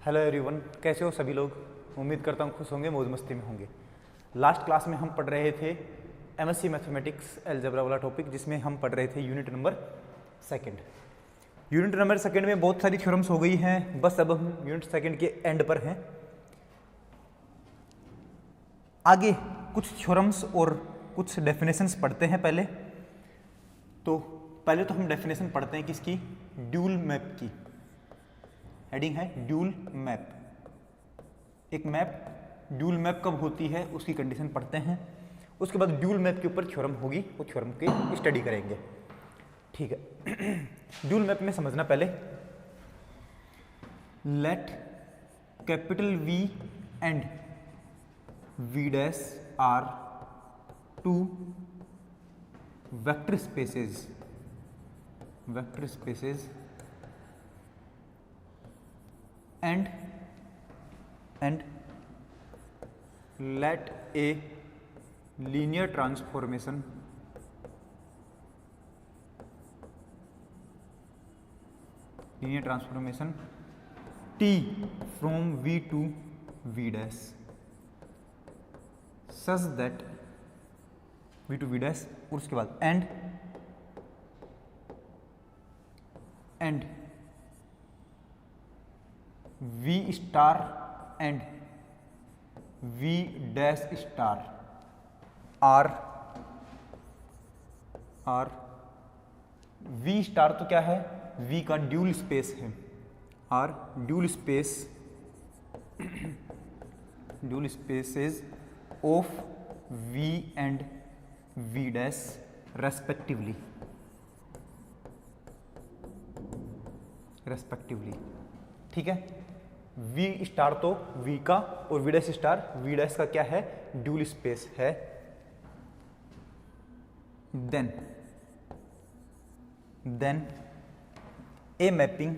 Hello everyone, कैसे हो सभी लोग। उम्मीद करता हूँ खुश होंगे, मौज मस्ती में होंगे। लास्ट क्लास में हम पढ़ रहे थे एमएससी मैथमेटिक्स अलजेब्रा वाला टॉपिक, जिसमें हम पढ़ रहे थे unit number second. Unit number second में बहुत सारी थ्योरम्स हो गई हैं, बस अब हम यूनिट सेकंड के एंड पर हैं। आगे कुछ थ्योरम्स और कुछ डेफिनेशंस पढ़ते हैं। पहले तो हम डेफिनेशन पढ़ते हैं किसकी, ड्यूल मैप की। हेडिंग है ड्यूल मैप। एक मैप ड्यूल मैप कब होती है उसकी कंडीशन पढ़ते हैं। उसके बाद ड्यूल मैप के ऊपर थ्योरम होगी, वो थ्योरम की स्टडी करेंगे। ठीक है। ड्यूल मैप में समझना पहले, let capital V and V dash are two vector spaces and let a linear transformation t from v to v dash such that v to v dash, और उसके बाद and v star and v dash star are v star तो क्या है, v का dual space है। Are dual spaces of v and v dash respectively. ठीक है। v स्टार तो v का और v dash star v dash का क्या है, ड्यूल स्पेस है। Then a mapping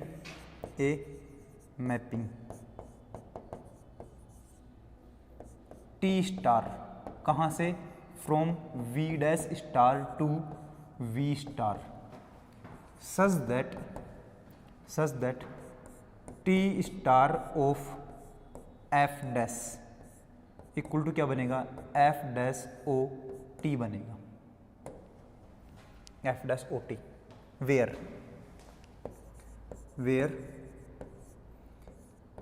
t star कहां से, from v dash star to v star such that t star of f dash equal to क्या बनेगा, f डैश ओ टी बनेगा। f dash O T where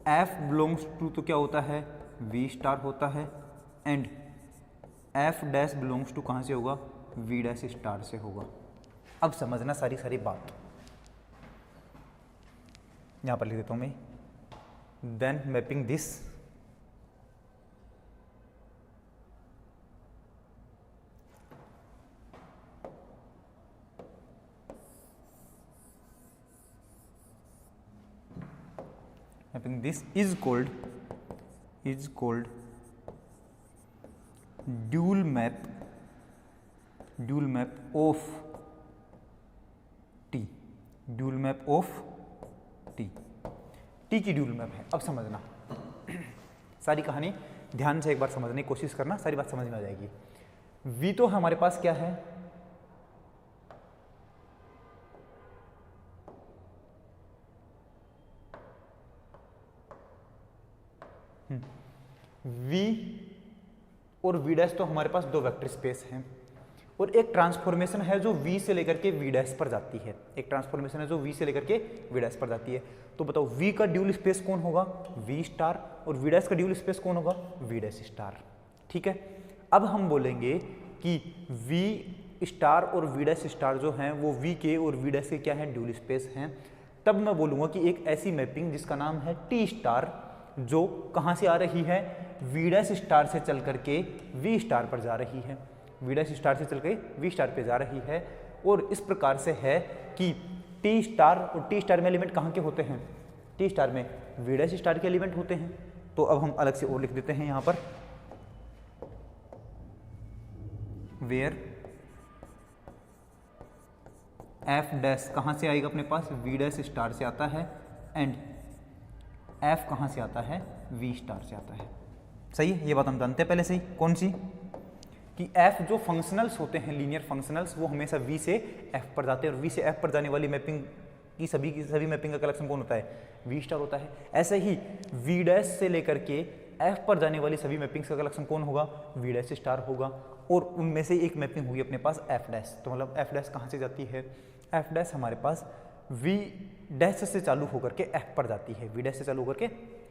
f belongs to तो क्या होता है, v star होता है, and f dash belongs to कहाँ से होगा, v डैश स्टार से होगा। अब समझना सारी बात, यहां पर लिख देता हूं मैं। Then mapping this is called dual map of T. T की ड्यूल मैप है। अब समझना सारी कहानी ध्यान से एक बार समझने की कोशिश करना, सारी बात समझ में आ जाएगी। v तो हमारे पास क्या है, v और v डैश तो हमारे पास दो वेक्टर स्पेस हैं, और एक ट्रांसफॉर्मेशन है जो v से लेकर के v डैश पर जाती है। तो बताओ v का ड्यूल स्पेस कौन होगा, v स्टार, और v डैश का ड्यूल स्पेस कौन होगा, v डैश स्टार। ठीक है। अब हम बोलेंगे कि v स्टार और v डैश स्टार जो हैं वो v के और v डैश के क्या है, ड्यूल स्पेस हैं। तब मैं बोलूँगा कि एक ऐसी मैपिंग जिसका नाम है t स्टार, जो कहाँ से आ रही है, v डैश स्टार से चल करके v स्टार पर जा रही है, v डैश स्टार से चल के v स्टार पे जा रही है। और इस प्रकार से है कि t स्टार और t स्टार में एलिमेंट कहाँ के होते हैं, t स्टार में v डैश स्टार के एलिमेंट होते हैं। तो अब हम अलग से और लिख देते हैं यहाँ पर, वेयर f डैश कहाँ से आएगा अपने पास, v डैश स्टार से आता है, एंड f कहाँ से आता है, v स्टार से आता है। सही है, ये बात हम जानते हैं पहले से ही। कौन सी, कि f जो फंक्शनल्स होते हैं, लीनियर फंक्शनल्स, वो हमेशा v से f पर जाते हैं, और v से f पर जाने वाली मैपिंग कि सभी मैपिंग का कलेक्शन कौन होता है, वी स्टार होता है। ऐसे ही वी डैश से लेकर के एफ पर जाने वाली सभी मैपिंग्स का कलेक्शन कौन होगा, वी डैश स्टार होगा। और उनमें से एक मैपिंग हुई अपने पास एफ डैश, तो मतलब एफ डैश कहाँ से जाती है, एफ डैश हमारे पास वी डैश से चालू होकर के एफ पर जाती है, वी डैश से चालू होकर के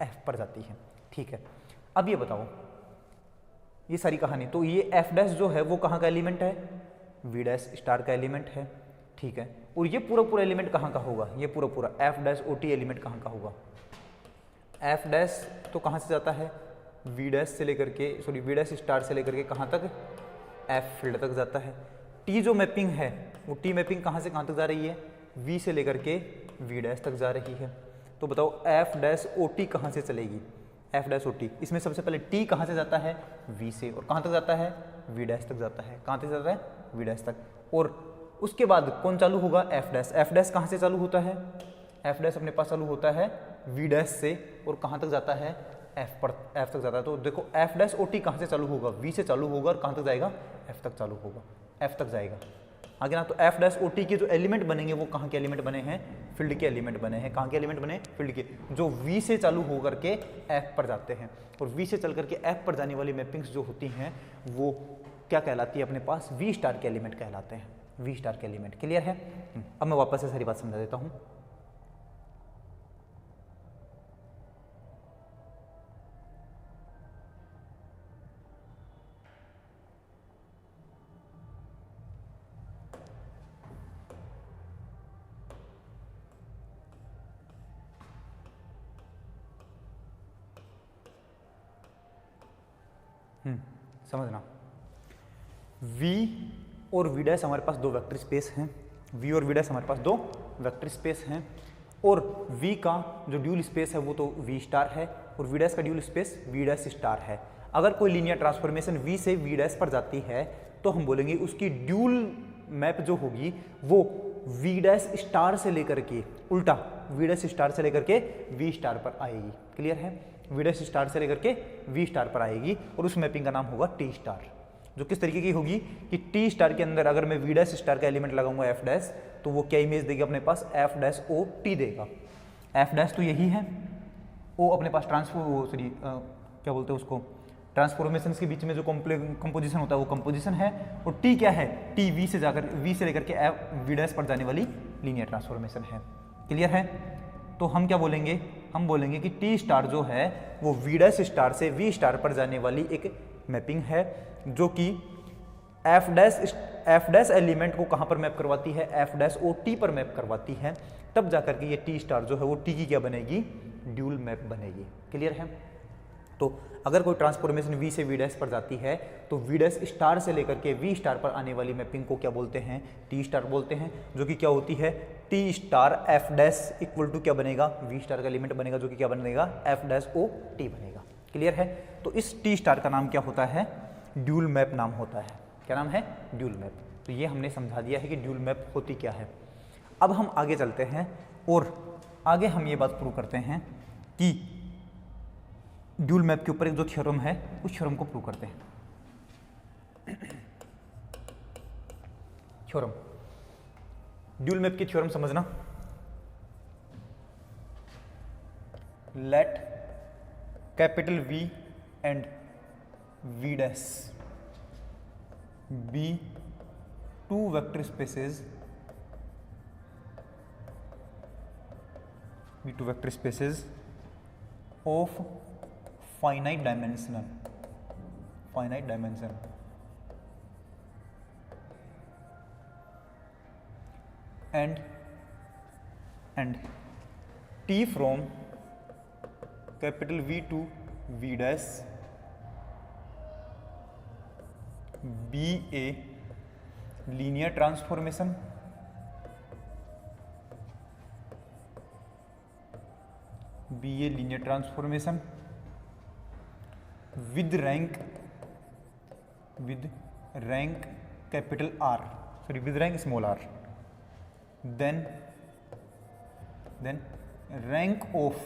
एफ पर जाती है। ठीक है, अब ये बताओ ये सारी कहानी, तो ये एफ डैश जो है वो कहाँ का एलिमेंट है, वी डैश स्टार का एलिमेंट है। ठीक है, और ये पूरा एलिमेंट कहाँ का होगा, ये पूरा F dash O T element कहाँ का होगा, एफ डैश तो कहाँ से जाता है, वी डैश से लेकर के वी डैश स्टार से लेकर के कहाँ तक, एफ फील्ड तक जाता है। टी जो मैपिंग है वो टी मैपिंग कहाँ से कहाँ तक जा रही है, वी से लेकर के वी डैश तक जा रही है। तो बताओ एफ डैश ओ टी कहाँ से चलेगी, एफ डैश ओ टी, इसमें सबसे पहले टी कहाँ से जाता है, वी से, और कहाँ तक जाता है, वी डैश तक जाता है। कहाँ तक जाता है, वी डैश तक। और उसके बाद कौन चालू होगा, एफ डैश। एफ डैश कहाँ से चालू होता है, एफ डैश अपने पास चालू होता है वी डैश से, और कहाँ तक जाता है, एफ तक जाता है। तो देखो एफ डैश ओ टी कहाँ से चालू होगा, वी से चालू होगा, और कहाँ तक जाएगा, एफ तक चालू होगा, एफ तक जाएगा आगे ना। तो एफ डैश ओ टी के जो एलिमेंट बनेंगे वो कहाँ के एलिमेंट बने हैं, फील्ड के एलिमेंट बने हैं। कहाँ के एलिमेंट बने, फील्ड के, जो वी से चालू होकर के एफ पर जाते हैं। और वी से चल करके एफ पर जाने वाली मैपिंग्स जो होती हैं वो क्या कहलाती है, अपने पास वी स्टार के एलिमेंट कहलाते हैं, वी स्टार के एलिमेंट। क्लियर है। अब मैं वापस से सारी बात समझा देता हूँ। समझना, V और V डैश हमारे पास दो वेक्टर स्पेस हैं, V और V डैश हमारे पास दो वेक्टर स्पेस हैं, और V का जो ड्यूल स्पेस है वो तो V स्टार है, और V डैश का dual space V dash star है। अगर कोई लीनियर ट्रांसफॉर्मेशन V से V डैश पर जाती है तो हम बोलेंगे उसकी ड्यूल मैप जो होगी वो V डैश स्टार से लेकर के उल्टा V डैश स्टार से लेकर के V स्टार पर आएगी। क्लियर है, वी डैश स्टार से लेकर के वी स्टार पर आएगी, और उस मैपिंग का नाम होगा टी स्टार, जो किस तरीके की होगी कि टी स्टार के अंदर अगर मैं वी डैश स्टार का एलिमेंट लगाऊंगा एफ डैश, तो वो क्या इमेज देगा अपने पास, एफ डैश ओ टी देगा। एफ डैश तो यही है, ओ अपने पास क्या बोलते हैं उसको, ट्रांसफॉर्मेशन के बीच में जो कंपोजिशन होता है वो कंपोजिशन है, और टी क्या है, टी वी से जाकर वी से लेकर के एफ वी डैश पर जाने वाली लीनियर ट्रांसफॉर्मेशन है। क्लियर है। तो हम क्या बोलेंगे, हम बोलेंगे कि टी स्टार जो है वो वी डैश स्टार से वी स्टार पर जाने वाली एक मैपिंग है, जो कि एफ डैश एलिमेंट को कहाँ पर मैप करवाती है, एफ डैश ओ टी पर मैप करवाती है। तब जाकर के ये टी स्टार जो है वो टी की क्या बनेगी, ड्यूल मैप बनेगी। क्लियर है। तो अगर कोई ट्रांसफॉर्मेशन वी से वी डैश पर जाती है तो वी डैश स्टार से लेकर के वी स्टार पर आने वाली मैपिंग को क्या बोलते हैं, टी स्टार बोलते हैं, जो कि क्या होती है, T star F dash equal to क्या बनेगा, वी स्टार का एलिमेंट बनेगा, जो कि क्या बनेगा, एफ डैश ओ टी बनेगा। क्लियर है। तो इस टी स्टार का नाम क्या होता है, ड्यूल मैप नाम होता है। क्या नाम है, ड्यूल मैप। तो ये हमने समझा दिया है कि ड्यूल मैप होती क्या है। अब हम आगे चलते हैं और आगे हम ये बात प्रूव करते हैं कि ड्यूल मैप के ऊपर एक जो थ्योरम है उस थ्योरम को प्रूव करते हैं। थ्योरम, ड्यूल मैप की थ्योरम समझना, let capital V and V dash be two vector spaces, of finite dimension and T from capital V to V dash be a linear transformation with rank capital R, with rank small r, then rank of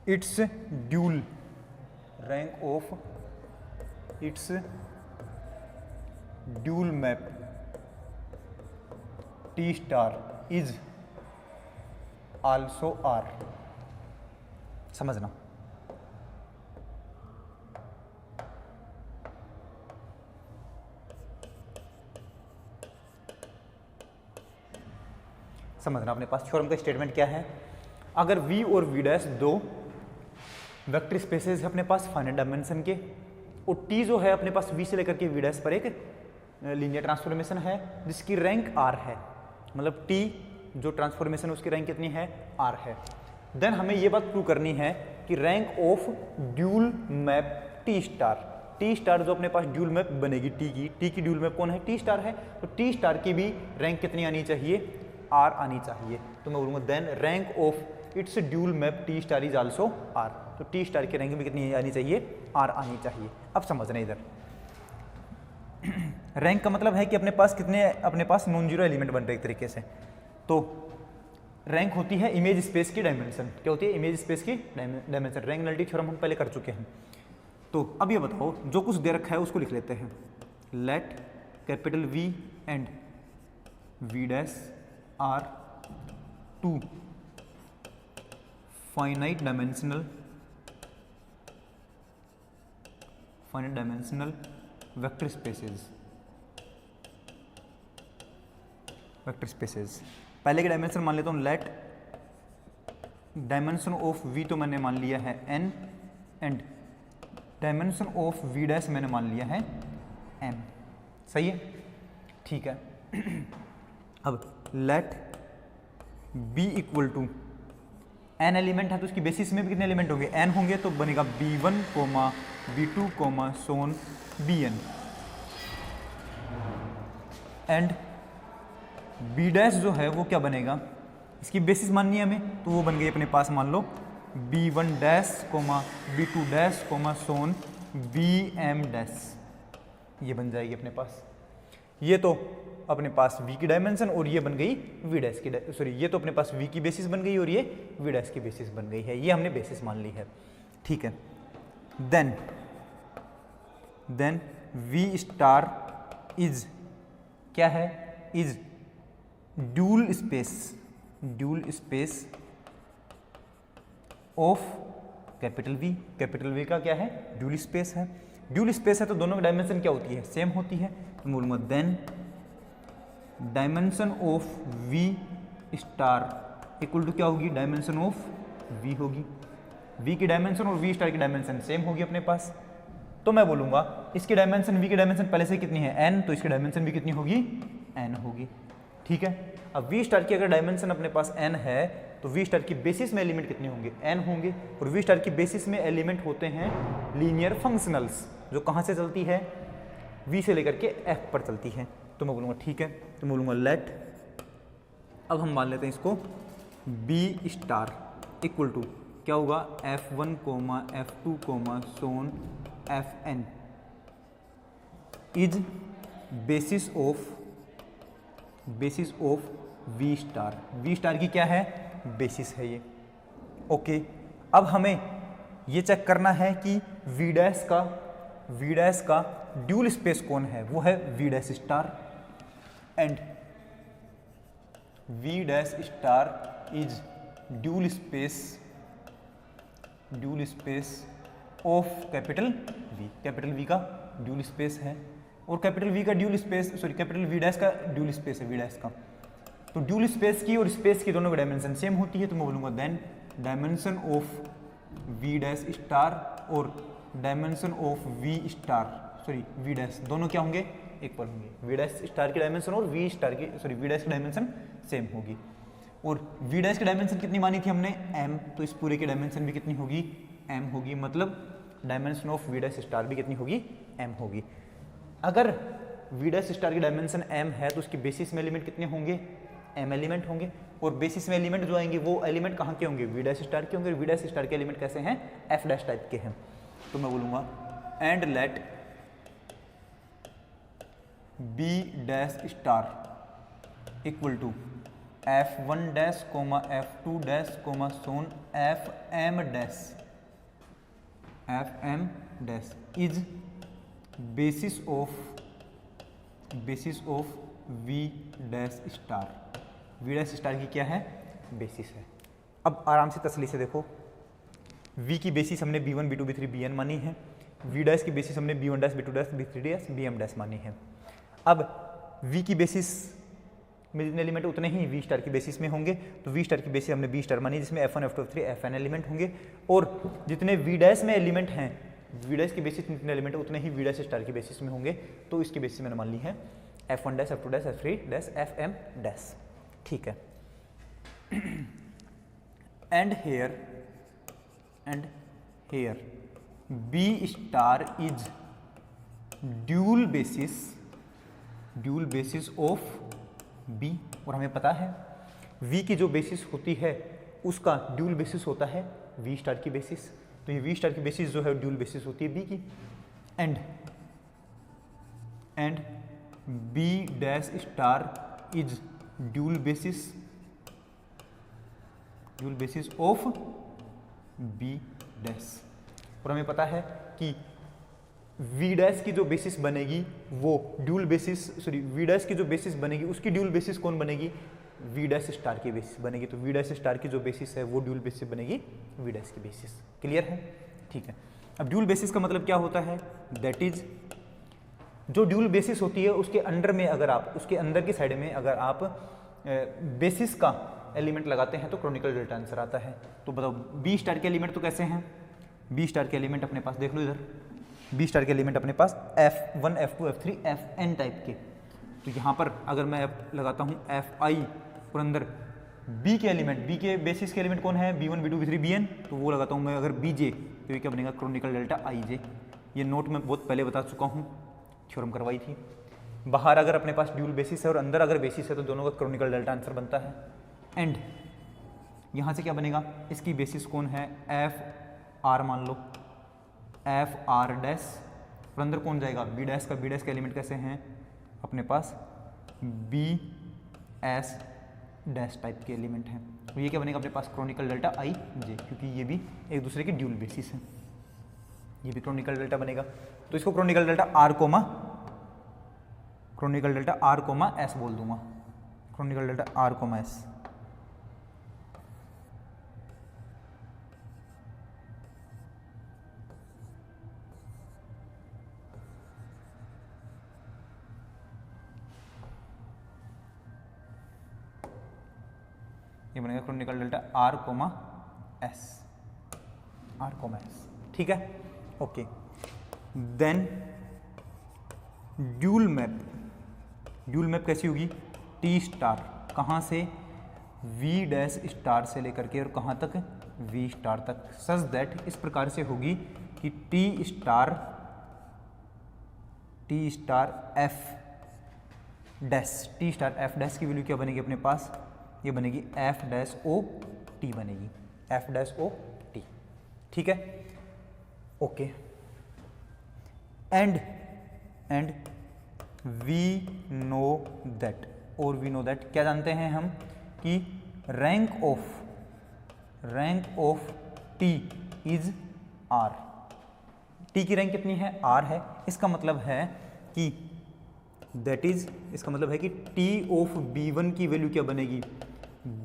its dual map T star is also R. समझना, समझना अपने पास theorem का statement क्या है। अगर v और v dash दो vector spaces है अपने पास फाइनाइट डायमेंशन के, और t जो है अपने पास v से लेकर के v डैश पर एक लीनियर ट्रांसफॉर्मेशन है जिसकी रैंक r है, मतलब t जो ट्रांसफॉर्मेशन है उसकी रैंक कितनी है, r है। देन हमें ये बात प्रूव करनी है कि rank of dual map T star जो अपने पास ड्यूल मैप बनेगी t की ड्यूल मैप कौन है, टी स्टार है, तो टी स्टार की भी रैंक कितनी आनी चाहिए, r आनी चाहिए। तो मैं बोलूँगा then rank of its dual map T star is also r, तो टी स्टार की रैंक भी कितनी आनी चाहिए, r आनी चाहिए। अब समझना इधर रैंक का मतलब है कि अपने पास नॉन जीरो एलिमेंट बन रहे एक तरीके से। तो रैंक होती है इमेज स्पेस की डायमेंशन। क्या होती है, इमेज स्पेस की डायमेंशन। रैंक नलिटी थ्योरम हम पहले कर चुके हैं। तो अब ये बताओ, जो कुछ दे रखा है उसको लिख लेते हैं। Let capital V and V dash are two finite dimensional vector spaces. पहले के डायमेंशन मान लेता हूँ, लेट डायमेंशन ऑफ v तो मैंने मान लिया है n, and dimension of v dash मैंने मान लिया है m। सही है, ठीक है। अब let b equal to n element है, तो उसकी बेसिस में भी कितने एलिमेंट होंगे, n होंगे, तो बनेगा b1, b2, so on bn, and b dash जो है वो क्या बनेगा, इसकी बेसिस माननी है हमें, तो वो बन गई अपने पास मान लो b1 डैश, b2 डैश, सोन bm डैश, ये बन जाएगी अपने पास। ये तो अपने पास v की डायमेंशन, और ये बन गई v डैश की, सॉरी ये तो अपने पास v की बेसिस बन गई और ये v डैश की बेसिस बन गई है, ये हमने बेसिस मान ली है, ठीक है। देन v स्टार इज क्या है, is dual space of capital V का क्या है, ड्यूल स्पेस है। ड्यूल स्पेस है तो दोनों की डायमेंशन क्या होती है, सेम होती है। तो बोलूँगा then dimension of V star equal to क्या होगी, डायमेंशन ऑफ V होगी। V की डायमेंशन और V स्टार की डायमेंशन सेम होगी अपने पास। तो मैं बोलूँगा इसकी डायमेंशन, V की डायमेंशन पहले से कितनी है n, तो इसकी डायमेंशन भी कितनी होगी, n होगी, ठीक है। अब V स्टार की अगर डायमेंशन अपने पास n है तो V स्टार की बेसिस में एलिमेंट कितने होंगे, n होंगे, और V स्टार की बेसिस में एलिमेंट होते हैं लीनियर फंक्शनल्स, जो कहाँ से चलती है, V से लेकर के F पर चलती है। तो मैं बोलूँगा ठीक है, तो मैं बोलूँगा लेट, अब हम मान लेते हैं इसको B स्टार इक्वल टू क्या होगा, F1, F2, so on Fn is basis of V star की क्या है, बेसिस है ये, ओके। अब हमें ये चेक करना है कि V डैश का ड्यूल स्पेस कौन है, वो है V dash star, and V dash star is dual space of capital V का ड्यूल स्पेस है, और कैपिटल V का dual space, sorry capital V dash का ड्यूल स्पेस है, V डैश का। तो ड्यूल स्पेस की और स्पेस की दोनों की डायमेंशन सेम होती है, तो मैं बोलूँगा then dimension of V dash star और dimension of V star, sorry V dash, दोनों क्या होंगे, इक्वल होंगे। V डैश स्टार की डायमेंशन और V डैश की डायमेंशन सेम होगी, और V डैश की डायमेंशन कितनी मानी थी हमने, m, तो इस पूरे की डायमेंशन भी कितनी होगी, m होगी, मतलब dimension of V dash star भी कितनी होगी, m होगी। अगर V डैश स्टार की डायमेंशन m है तो उसकी बेसिस में एलिमेंट कितने होंगे, m एलिमेंट होंगे, और बेसिस में एलिमेंट जो आएंगे वो एलिमेंट कहाँ के होंगे, V डैश स्टार के होंगे। V डैश स्टार के एलिमेंट कैसे हैं, F डैश टाइप के हैं। तो मैं बोलूँगा and let B dash star equal to F1 dash, F2 dash, so on Fm dash is basis of V dash star. V dash star की क्या है, बेसिस है। अब आराम से तसल्ली से देखो, वी की बेसिस हमने b1 b2 b3 bn मानी है, वी डैश की बेसिस हमने b1 dash b2 dash b3 dash bm dash मानी है। अब v की बेसिस में जितने एलिमेंट उतने ही वी स्टार की बेसिस में होंगे, तो वी स्टार की बेसिस हमने बी स्टार मानी जिसमें f1 f2 f3 fn element होंगे, और जितने वी डैश में एलिमेंट हैं, वी डैश की बेसिस में जितने एलिमेंट उतने ही वी डैश स्टार की बेसिस में होंगे, तो इसकी बेसिस मैंने मान ली है f1 dash f2 dash f3 dash fm dash. ठीक है, and here B star is dual basis of B, और हमें पता है v की जो बेसिस होती है उसका ड्यूल बेसिस होता है v स्टार की बेसिस, तो ये v स्टार की बेसिस जो है ड्यूल बेसिस होती है b की। And b dash star is dual basis of b dash, और हमें पता है कि वी डैश की जो बेसिस बनेगी वो ड्यूल बेसिस, वी डैश की जो बेसिस बनेगी उसकी ड्यूल बेसिस कौन बनेगी, वी डैश स्टार की बेसिस बनेगी, तो वी डैश स्टार की जो बेसिस है वो ड्यूल बेसिस बनेगी वी डैश की बेसिस। क्लियर है? ठीक है। अब ड्यूल बेसिस का मतलब क्या होता है, दैट इज जो ड्यूल बेसिस होती है उसके अंडर में अगर आप, उसके अंदर की साइड में अगर आप बेसिस का एलिमेंट लगाते हैं तो क्रोनिकल डेल्टा आंसर आता है। तो बताओ बी स्टार के एलिमेंट तो कैसे हैं, बी स्टार के एलिमेंट अपने पास देख लो इधर, बी स्टार के एलिमेंट अपने पास f1 f2 f3 fn type के, तो यहाँ पर अगर मैं f लगाता हूँ fi और अंदर b के एलिमेंट, b के बेसिस के एलिमेंट कौन है, b1 b2 b3 bn, तो वो लगाता हूँ मैं अगर bj, तो ये क्या बनेगा, क्रोनिकल डेल्टा ij। ये नोट में बहुत पहले बता चुका हूँ, थ्योरम करवाई थी। बाहर अगर अपने पास ड्यूल बेसिस है और अंदर अगर बेसिस है तो दोनों का क्रोनिकल डेल्टा आंसर बनता है। एंड यहाँ से क्या बनेगा, इसकी बेसिस कौन है, fr मान लो, fr डैश, और अंदर कौन जाएगा, b डैश का, b डैश के एलिमेंट कैसे हैं अपने पास, bs डैश टाइप के एलिमेंट हैं, तो ये क्या बनेगा अपने पास, क्रोनिकल डेल्टा ij, क्योंकि ये भी एक दूसरे की ड्यूल बेसिस है, ये भी क्रोनिकल डेल्टा बनेगा। तो इसको Kronecker delta r comma s बोल दूंगा, Kronecker delta r comma s। ये बनेगा Kronecker delta r comma s, ठीक है, ओके। देन ड्यूल मैप कैसी होगी, टी स्टार, कहाँ से, वी डैश स्टार से लेकर के और कहाँ तक, वी स्टार तक, सच दैट इस प्रकार से होगी कि टी स्टार एफ डैश की वैल्यू क्या बनेगी अपने पास, ये बनेगी एफ डैश ओ टी बनेगी, एफ डैश ओ टी, ठीक है, okay. And we know that, और वी नो दैट क्या जानते हैं हम कि rank of T is R, T की रैंक कितनी है, आर है। इसका मतलब है कि दैट इज, इसका मतलब है कि टी ऑफ बी1 की वैल्यू क्या बनेगी,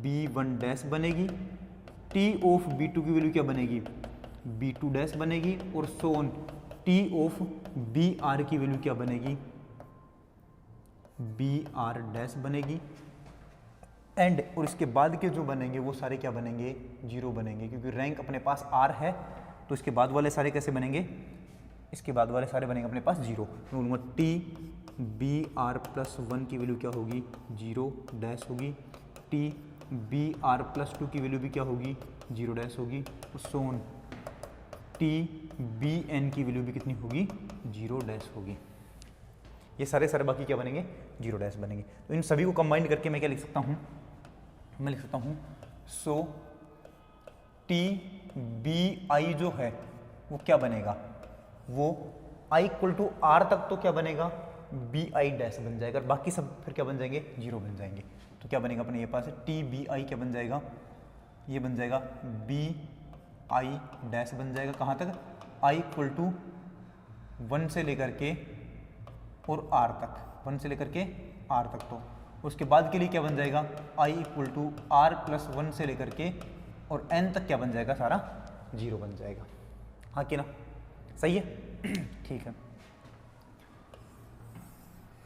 b1 डैश बनेगी, टी ऑफ b2 की वैल्यू क्या बनेगी, b2 डैश बनेगी, और so on T of br की वैल्यू क्या बनेगी, br डैश बनेगी। एंड और इसके बाद के जो बनेंगे वो सारे क्या बनेंगे, जीरो बनेंगे, क्योंकि रैंक अपने पास r है, तो इसके बाद वाले सारे कैसे बनेंगे, इसके बाद वाले सारे बनेंगे अपने पास जीरो। मैं बोलूँगा टी br+1 की वैल्यू क्या होगी, जीरो डैश होगी, टी br+2 की वैल्यू भी क्या होगी, जीरो डैश होगी, सोन टी bn की वैल्यू भी कितनी होगी, जीरो डैश होगी। ये सारे बाकी क्या बनेंगे, जीरो डैश बनेंगे। तो इन सभी को कंबाइन करके मैं क्या लिख सकता हूँ, मैं लिख सकता हूँ सो टी बी आई जो है वो क्या बनेगा, वो i = r तक तो क्या बनेगा, बी आई डैश बन जाएगा, और बाकी सब फिर क्या बन जाएंगे, जीरो बन जाएंगे। तो क्या बनेगा अपने ये पास टी बी आई क्या बन जाएगा, ये बन जाएगा बी आई डैश बन जाएगा, कहाँ तक, i = 1 से लेकर के और r तक, 1 से लेकर के r तक, तो उसके बाद के लिए क्या बन जाएगा, i equal to R plus 1 से लेकर के और n तक क्या बन जाएगा, सारा 0 बन जाएगा। हाँ कि ना, सही है। ठीक है,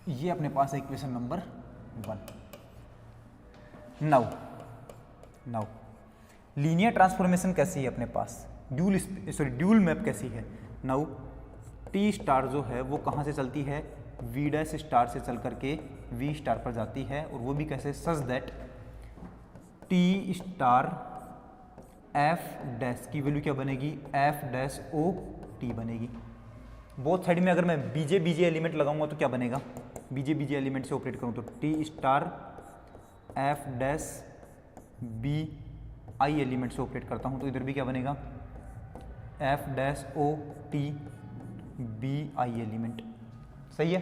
ये अपने पास है equation number 1। Now linear transformation कैसी है अपने पास, ड्यूल मैप कैसी है। नाउ टी स्टार जो है वो कहाँ से चलती है, वी डैश स्टार से चल करके वी स्टार पर जाती है, और वो भी कैसे, such that T star F dash की वैल्यू क्या बनेगी, एफ डैश ओ टी बनेगी। बोथ साइड में अगर मैं बीजे एलिमेंट लगाऊंगा तो क्या बनेगा, बीजे एलिमेंट से ऑपरेट करूँ तो T star F dash B I element से ऑपरेट करता हूँ तो इधर भी क्या बनेगा, F dash O T B I element. सही है,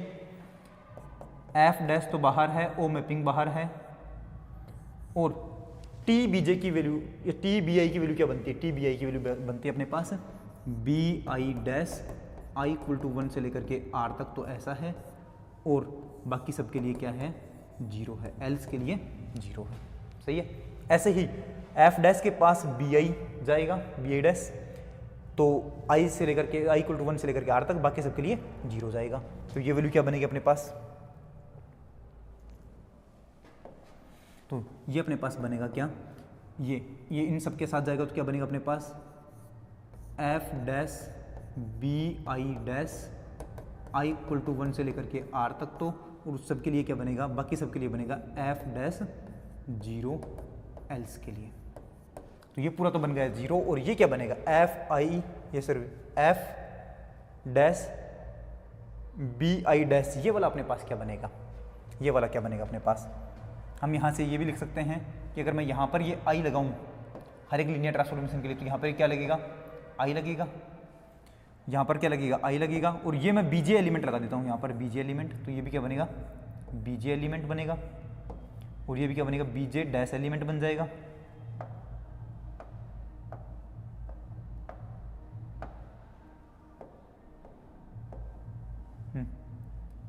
एफ डैश तो बाहर है, ओ मैपिंग बाहर है, और टी बीजे की वैल्यू या टी बी आई की वैल्यू क्या बनती है, टी बी आई की वैल्यू बनती है अपने पास B I dash I equal to 1 से लेकर के आर तक, तो ऐसा है, और बाकी सब के लिए क्या है, 0 है, एल्स के लिए 0 है। सही है, ऐसे ही एफ डैश के पास बी आई जाएगा, बी आई डैश, तो आई से लेकर के आई इक्वल टू 1 से लेकर के आर तक, बाकी सब के लिए 0 जाएगा, तो ये वैल्यू क्या बनेगी अपने पास, तो ये अपने पास बनेगा क्या, ये इन सब के साथ जाएगा तो क्या बनेगा अपने पास, F dash B I dash I equal to 1 से लेकर के आर तक, तो और उस सब के लिए क्या बनेगा, बाकी सब के लिए बनेगा एफ डैश 0 एल्स के लिए। तो ये पूरा तो बन गया 0, और ये क्या बनेगा, एफ आई, ये sir F dash B I dash, ये वाला अपने पास क्या बनेगा, ये वाला क्या बनेगा अपने पास। हम यहाँ से ये भी लिख सकते हैं कि अगर मैं यहाँ पर ये आई लगाऊँ हर एक लीनियर ट्रांसफॉर्मेशन के लिए, तो यहाँ पर क्या लगेगा, आई लगेगा, यहाँ पर क्या लगेगा, आई लगेगा, और ये मैं बीजे एलिमेंट लगा देता हूँ यहाँ पर, बीजे एलिमेंट, तो ये भी क्या बनेगा, बीजे एलिमेंट बनेगा, और ये भी क्या बनेगा, बीजे डैश एलिमेंट बन जाएगा।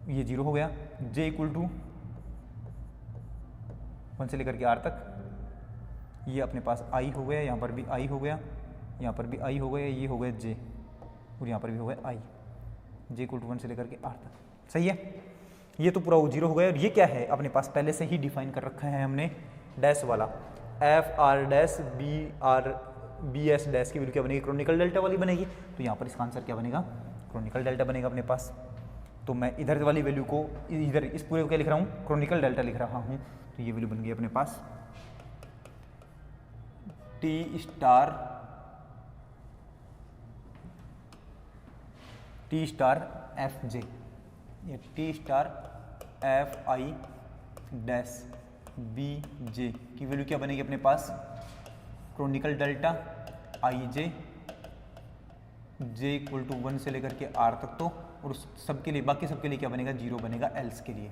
ये 0 हो गया, j इक्वल टू 1 से लेकर के आर तक, ये अपने पास i हो गया, यहाँ पर भी i हो गया, यहाँ पर भी i हो गया, ये हो गया j, और यहाँ पर भी हो गया i, j इक्वल टू 1 से लेकर के आर तक। सही है, ये तो पूरा 0 हो गया, और ये क्या है अपने पास पहले से ही डिफाइन कर रखा है हमने, डैश वाला F R dash B S dash की वैल्यू क्या बनेगी, क्रोनिकल डेल्टा वाली बनेगी, तो यहाँ पर इसका आंसर क्या बनेगा, क्रोनिकल डेल्टा बनेगा अपने पास। तो मैं इधर वाली वैल्यू को, इधर इस पूरे को क्या लिख रहा हूँ, क्रोनिकल डेल्टा लिख रहा हूँ, तो ये वैल्यू बन गई अपने पास टी स्टार एफ जे, ये T star F I dash B J की वैल्यू क्या बनेगी अपने पास, Kronecker delta I J equal to 1 से लेकर के आर तक, तो और सबके लिए, बाकी सबके लिए क्या बनेगा, 0 बनेगा एल्स के लिए।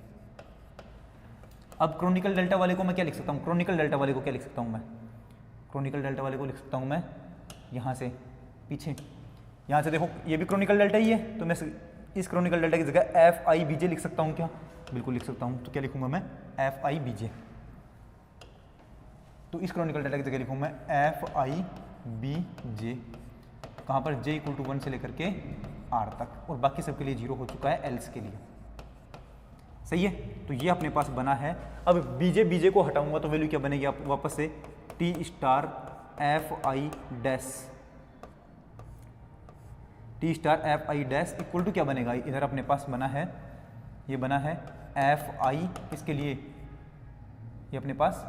अब क्रोनिकल डेल्टा वाले को मैं क्या लिख सकता हूँ, क्रोनिकल डेल्टा वाले को क्या लिख सकता हूँ मैं, क्रोनिकल डेल्टा वाले को लिख सकता हूँ मैं यहाँ से पीछे, यहाँ से देखो ये भी क्रोनिकल डेल्टा ही है, तो मैं इस क्रोनिकल डेल्टा की जगह एफ आई बी जे लिख सकता हूँ क्या, बिल्कुल लिख सकता हूँ। तो क्या लिखूंगा मैं, एफ आई बी जे, तो इस क्रोनिकल डेल्टा की जगह लिखूँ मैं एफ आई बी जे, कहाँ पर, j इक्वल टू 1 से लेकर के आर तक, और बाकी सबके लिए 0 हो चुका है एल्स के लिए। सही है, तो ये अपने पास बना है। अब बीजे को हटाऊंगा तो वैल्यू क्या बनेगी, आप वापस से T star F I dash, T star F I dash equal to क्या बनेगा, इधर अपने पास बना है, ये बना है एफ आई, इसके लिए ये अपने पास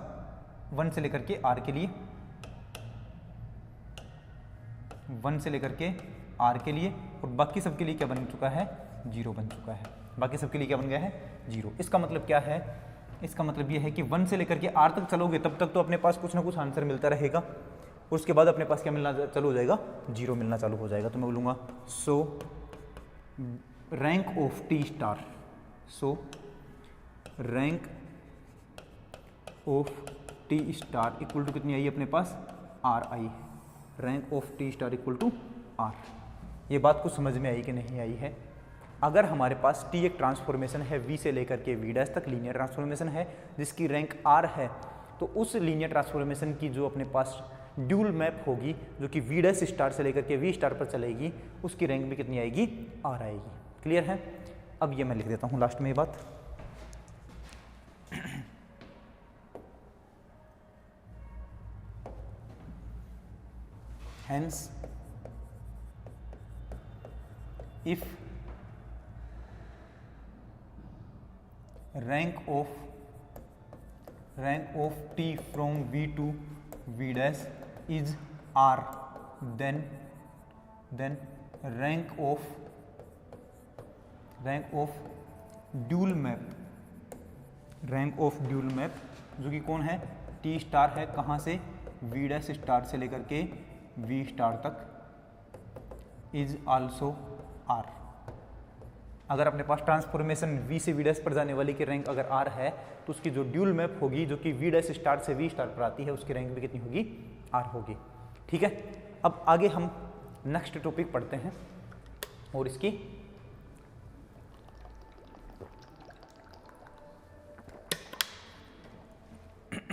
1 से लेकर के आर के लिए, 1 से लेकर के आर के लिए, और बाकी सबके लिए क्या बन चुका है, 0 बन चुका है, बाकी सबके लिए क्या बन गया है, 0। इसका मतलब क्या है, इसका मतलब ये है कि 1 से लेकर के आर तक चलोगे तब तक तो अपने पास कुछ ना कुछ आंसर मिलता रहेगा, उसके बाद अपने पास क्या मिलना चालू हो जाएगा, 0 मिलना चालू हो जाएगा। तो मैं बोलूँगा so rank of T star, so rank of T star equal to कितनी आई अपने पास, आर आई है, rank of T star equal to R. ये बात कुछ समझ में आई कि नहीं आई है, अगर हमारे पास टी एक ट्रांसफॉर्मेशन है वी से लेकर के वी डैश तक लीनियर ट्रांसफॉर्मेशन है जिसकी रैंक आर है, तो उस लीनियर ट्रांसफॉर्मेशन की जो अपने पास ड्यूल मैप होगी जो कि वी डैश स्टार से लेकर के वी स्टार पर चलेगी, उसकी रैंक भी कितनी आएगी? आर आएगी। क्लियर है? अब ये मैं लिख देता हूँ लास्ट में ये बात। Hence, if rank of T from V to V dash is R, then rank of dual map जो कि कौन है? T स्टार है, कहाँ से? V डैश स्टार से लेकर के V स्टार तक इज आल्सो R। अगर अपने पास ट्रांसफॉर्मेशन V से V डैश पर जाने वाली की रैंक अगर R है तो उसकी जो ड्यूल मैप होगी जो कि V डैश स्टार से V स्टार पर आती है उसकी रैंक भी कितनी होगी? R होगी। ठीक है, अब आगे हम नेक्स्ट टॉपिक पढ़ते हैं और इसकी